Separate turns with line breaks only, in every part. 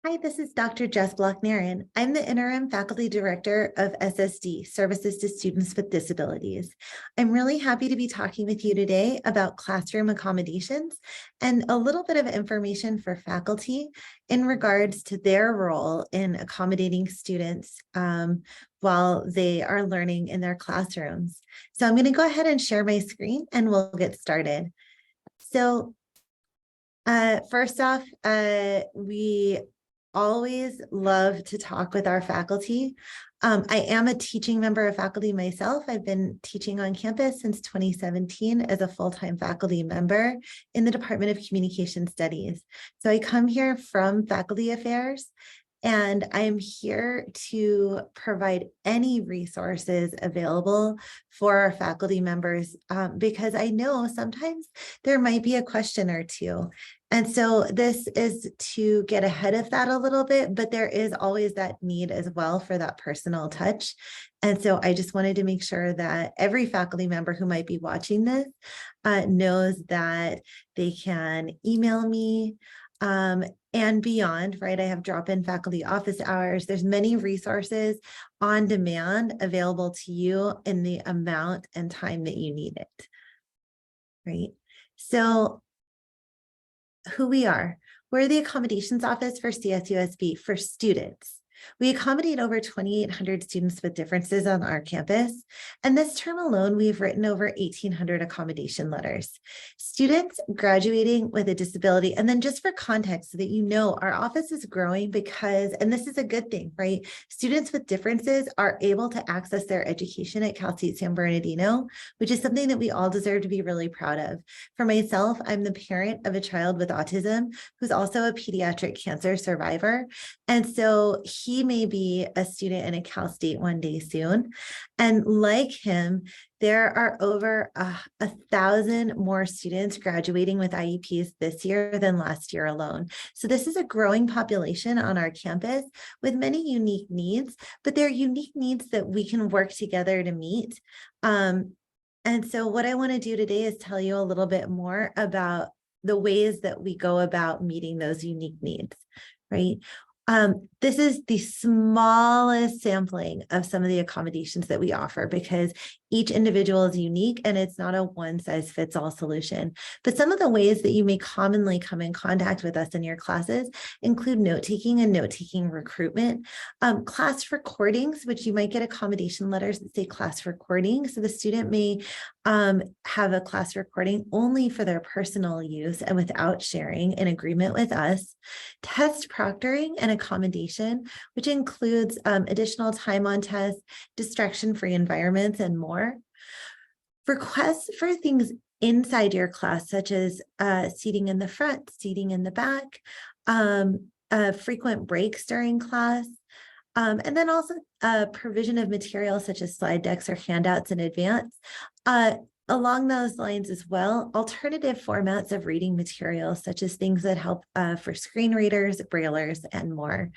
Hi, this is Dr. Jess Block-Narin. I'm the Interim Faculty Director of SSD, Services to Students with Disabilities. I'm really happy to be talking with you today about classroom accommodations and a little bit of information for faculty in regards to their role in accommodating students while they are learning in their classrooms. So I'm going to go ahead and share my screen and we'll get started. So first off, we always love to talk with our faculty. I am a teaching member of faculty myself. I've been teaching on campus since 2017 as a full-time faculty member in the Department of Communication Studies. So I come here from Faculty Affairs, and I'm here to provide any resources available for our faculty members because I know sometimes there might be a question or two. And so this is to get ahead of that a little bit, but there is always that need as well for that personal touch. And so I just wanted to make sure that every faculty member who might be watching this knows that they can email me and beyond, right? I have drop-in faculty office hours. There's many resources on demand available to you in the amount and time that you need it, right? So who we are. We're the Accommodations Office for CSUSB for students. We accommodate over 2,800 students with differences on our campus, and this term alone, we've written over 1,800 accommodation letters. Students graduating with a disability, and then just for context so that you know, our office is growing because, and this is a good thing, right? Students with differences are able to access their education at Cal State San Bernardino, which is something that we all deserve to be really proud of. For myself, I'm the parent of a child with autism who's also a pediatric cancer survivor. And so he may be a student in a Cal State one day soon. And like him, there are over 1,000 more students graduating with IEPs this year than last year alone. So this is a growing population on our campus with many unique needs, but they're unique needs that we can work together to meet. And so what I want to do today is tell you a little bit more about the ways that we go about meeting those unique needs, right? This is the smallest sampling of some of the accommodations that we offer because each individual is unique and it's not a one-size-fits-all solution. But some of the ways that you may commonly come in contact with us in your classes include note-taking and note-taking recruitment, class recordings, which you might get accommodation letters that say class recording. So the student may have a class recording only for their personal use and without sharing in agreement with us. Test proctoring and accommodation, which includes additional time on test, distraction-free environments, and more. Requests for things inside your class, such as seating in the front, seating in the back, frequent breaks during class, and then also provision of materials such as slide decks or handouts in advance. Along those lines as well, alternative formats of reading materials, such as things that help for screen readers, braillers, and more.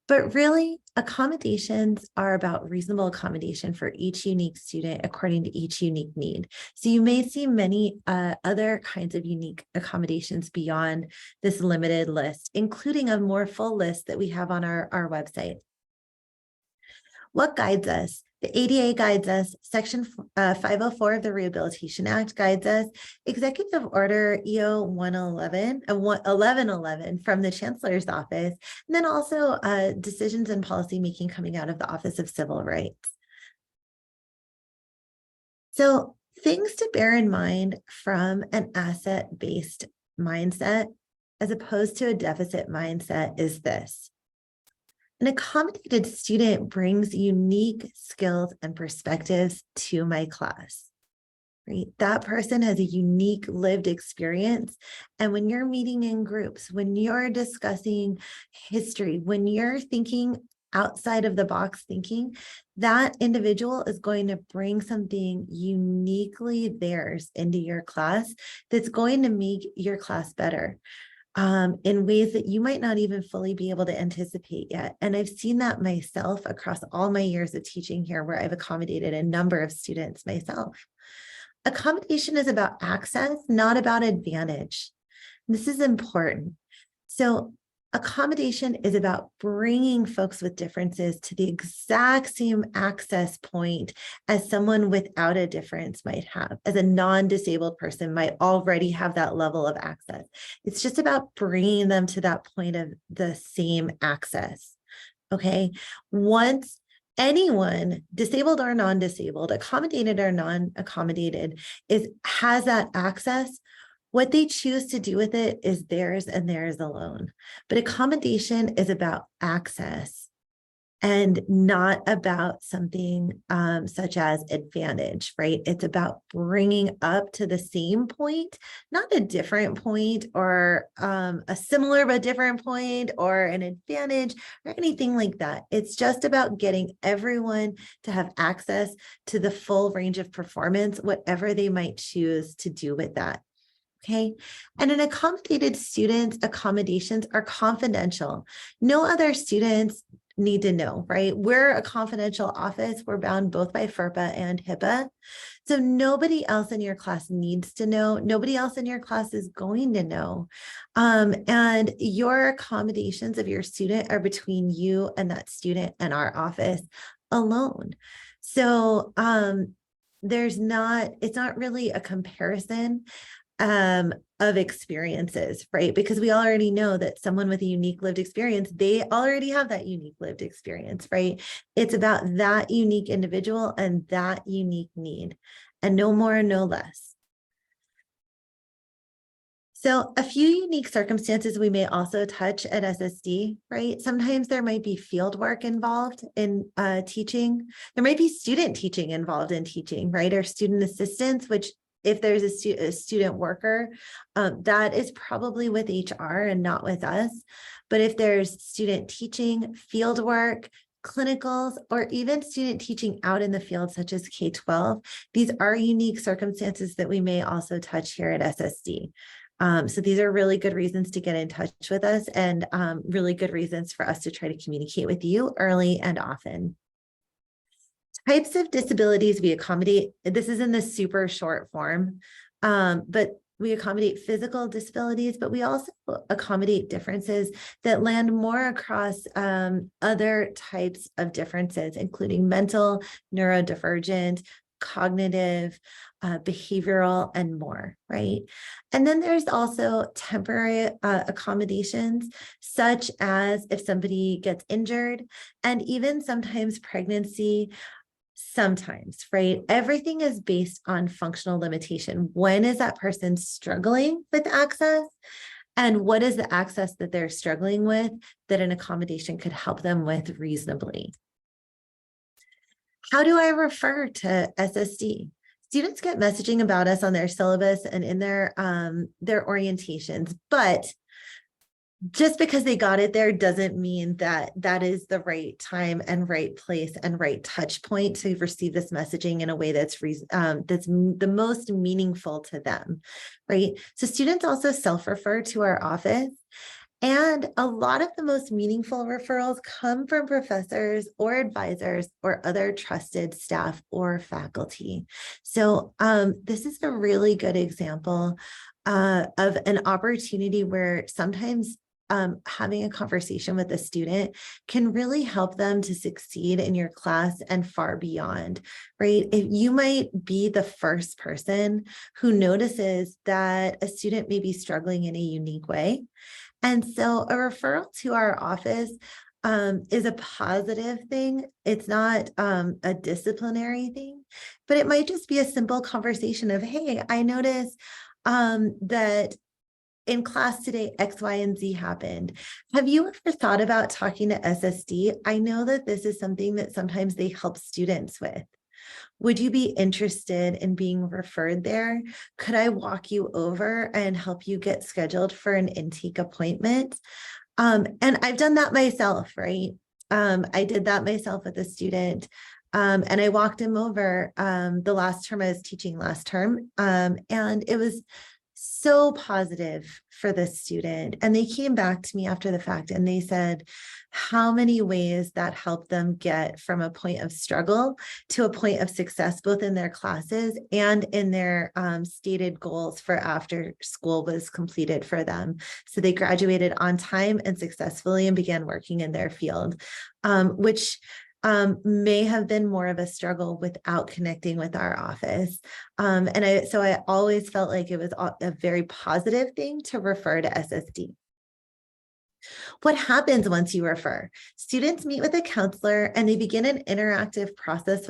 But really, accommodations are about reasonable accommodation for each unique student according to each unique need. So you may see many other kinds of unique accommodations beyond this limited list, including a more full list that we have on our website. What guides us? The ADA guides us, Section 504 of the Rehabilitation Act guides us, Executive Order EO 1111 from the Chancellor's Office, and then also decisions and policy making coming out of the Office of Civil Rights. So things to bear in mind from an asset-based mindset as opposed to a deficit mindset is this. An accommodated student brings unique skills and perspectives to my class, right? That person has a unique lived experience. And when you're meeting in groups, when you're discussing history, when you're thinking outside of the box thinking, that individual is going to bring something uniquely theirs into your class that's going to make your class better. In ways that you might not even fully be able to anticipate yet. And I've seen that myself across all my years of teaching here, where I've accommodated a number of students myself. Accommodation is about access, not about advantage. This is important. So Accommodation is about bringing folks with differences to the exact same access point as someone without a difference might have, as a non-disabled person might already have that level of access. It's just about bringing them to that point of the same access. Okay. Once anyone, disabled or non-disabled, accommodated or non-accommodated, has that access, what they choose to do with it is theirs and theirs alone. But accommodation is about access and not about something such as advantage, right? It's about bringing up to the same point, not a different point or a similar but different point or an advantage or anything like that. It's just about getting everyone to have access to the full range of performance, whatever they might choose to do with that. Okay. And in accommodated students, accommodations are confidential. No other students need to know, right? We're a confidential office. We're bound both by FERPA and HIPAA. So nobody else in your class needs to know. Nobody else in your class is going to know. And your accommodations of your student are between you and that student and our office alone. So it's not really a comparison of experiences, right? Because we already know that someone with a unique lived experience, they already have that unique lived experience, right? It's about that unique individual and that unique need, and no more and no less. So a few unique circumstances we may also touch at SSD, right? Sometimes there might be field work involved in teaching. There might be student teaching involved in teaching, right? Or student assistance, which if there's a student worker, that is probably with HR and not with us. But if there's student teaching, field work, clinicals, or even student teaching out in the field, such as K-12, these are unique circumstances that we may also touch here at SSD. So these are really good reasons to get in touch with us and really good reasons for us to try to communicate with you early and often. Types of disabilities we accommodate, this is in the super short form, but we accommodate physical disabilities, but we also accommodate differences that land more across other types of differences, including mental, neurodivergent, cognitive, behavioral, and more, right? And then there's also temporary accommodations, such as if somebody gets injured, and even sometimes pregnancy. Sometimes, right? Everything is based on functional limitation. When is that person struggling with access? And what is the access that they're struggling with that an accommodation could help them with reasonably? How do I refer to SSD? Students get messaging about us on their syllabus and in their orientations, but just because they got it there doesn't mean that that is the right time and right place and right touch point to receive this messaging in a way that's the most meaningful to them, right? So students also self-refer to our office, and a lot of the most meaningful referrals come from professors or advisors or other trusted staff or faculty. So this is a really good example of an opportunity where sometimes having a conversation with a student can really help them to succeed in your class and far beyond, right? If you might be the first person who notices that a student may be struggling in a unique way. And so a referral to our office is a positive thing. It's not a disciplinary thing, but it might just be a simple conversation of, hey, I noticed that in class today, X, Y, and Z happened. Have you ever thought about talking to SSD? I know that this is something that sometimes they help students with. Would you be interested in being referred there? Could I walk you over and help you get scheduled for an intake appointment? And I've done that myself, right? I did that myself with a student. And I walked him over the last term I was teaching last term. And it was so positive for this student. And they came back to me after the fact and they said how many ways that helped them get from a point of struggle to a point of success, both in their classes and in their stated goals for after school was completed for them. So they graduated on time and successfully and began working in their field, which may have been more of a struggle without connecting with our office. So I always felt like it was a very positive thing to refer to SSD. What happens once you refer? Students meet with a counselor and they begin an interactive process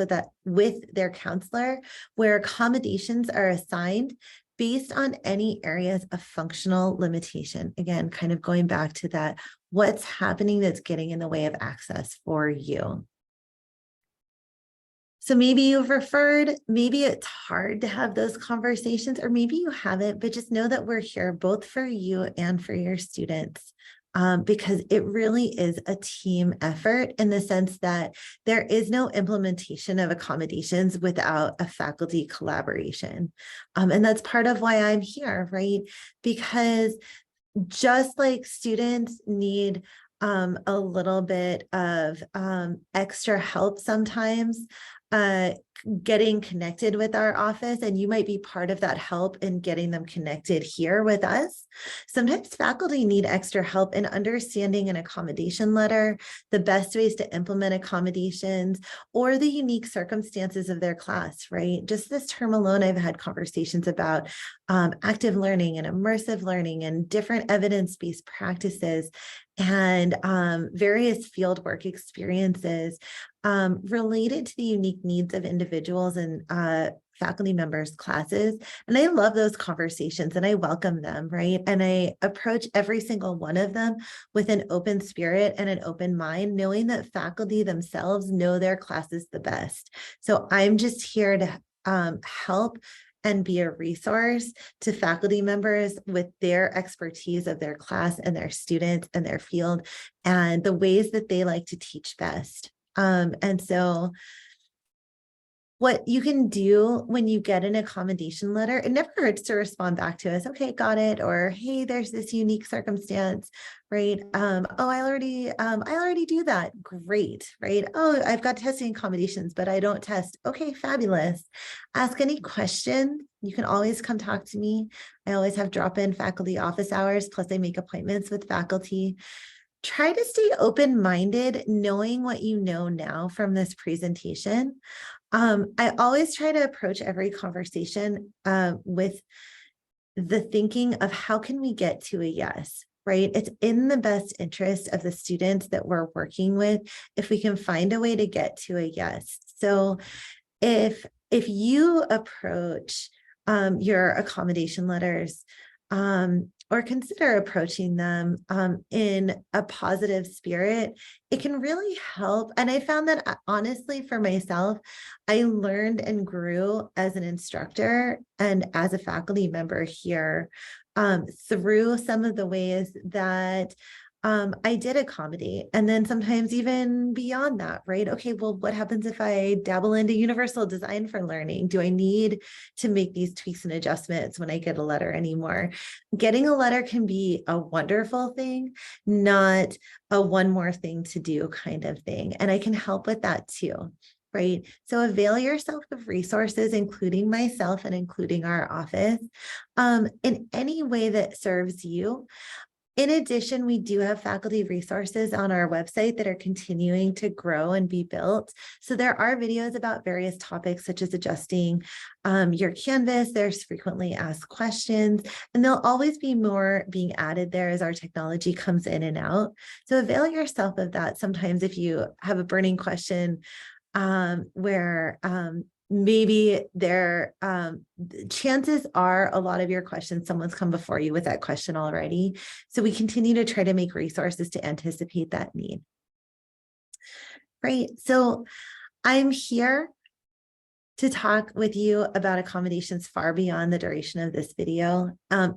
with their counselor where accommodations are assigned based on any areas of functional limitation. Again, kind of going back to that, what's happening that's getting in the way of access for you. So maybe you've referred, maybe it's hard to have those conversations, or maybe you haven't, but just know that we're here both for you and for your students. Because it really is a team effort in the sense that there is no implementation of accommodations without a faculty collaboration. And that's part of why I'm here, right? Because just like students need a little bit of extra help sometimes getting connected with our office, and you might be part of that help in getting them connected here with us. Sometimes faculty need extra help in understanding an accommodation letter, the best ways to implement accommodations, or the unique circumstances of their class, right? Just this term alone, I've had conversations about active learning and immersive learning and different evidence-based practices and various fieldwork experiences related to the unique needs of individuals and faculty members' classes. And I love those conversations and I welcome them, right? And I approach every single one of them with an open spirit and an open mind, knowing that faculty themselves know their classes the best. So I'm just here to help and be a resource to faculty members with their expertise of their class and their students and their field and the ways that they like to teach best. And so what you can do when you get an accommodation letter, it never hurts to respond back to us. Okay, got it. Or, hey, there's this unique circumstance, right? Oh, I already do that. Great, right? Oh, I've got testing accommodations, but I don't test. Okay, fabulous. Ask any questions. You can always come talk to me. I always have drop-in faculty office hours, plus I make appointments with faculty. Try to stay open-minded, knowing what you know now from this presentation. I always try to approach every conversation with the thinking of how can we get to a yes, right? It's in the best interest of the students that we're working with if we can find a way to get to a yes. So if you approach your accommodation letters or consider approaching them in a positive spirit, it can really help. And I found that honestly, for myself, I learned and grew as an instructor and as a faculty member here through some of the ways that I did accommodate. And then sometimes even beyond that, right? Okay, well, what happens if I dabble into universal design for learning? Do I need to make these tweaks and adjustments when I get a letter anymore? Getting a letter can be a wonderful thing, not a one more thing to do kind of thing. And I can help with that too. Right. So avail yourself of resources, including myself and including our office, in any way that serves you. In addition, we do have faculty resources on our website that are continuing to grow and be built. So there are videos about various topics such as adjusting your Canvas. There's frequently asked questions, and there'll always be more being added there as our technology comes in and out. So avail yourself of that. Sometimes if you have a burning question where maybe there chances are a lot of your questions someone's come before you with that question already, so we continue to try to make resources to anticipate that need. Right, so I'm here to talk with you about accommodations far beyond the duration of this video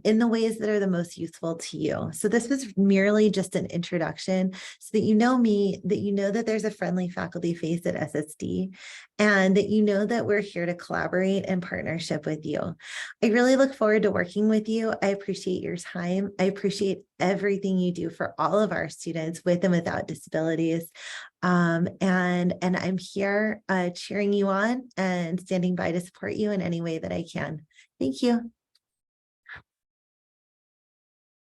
in the ways that are the most useful to you. So this was merely just an introduction so that you know me, that you know that there's a friendly faculty face at SSD, and that you know that we're here to collaborate in partnership with you. I really look forward to working with you. I appreciate your time. I appreciate everything you do for all of our students with and without disabilities. And I'm here cheering you on and standing by to support you in any way that I can. Thank you.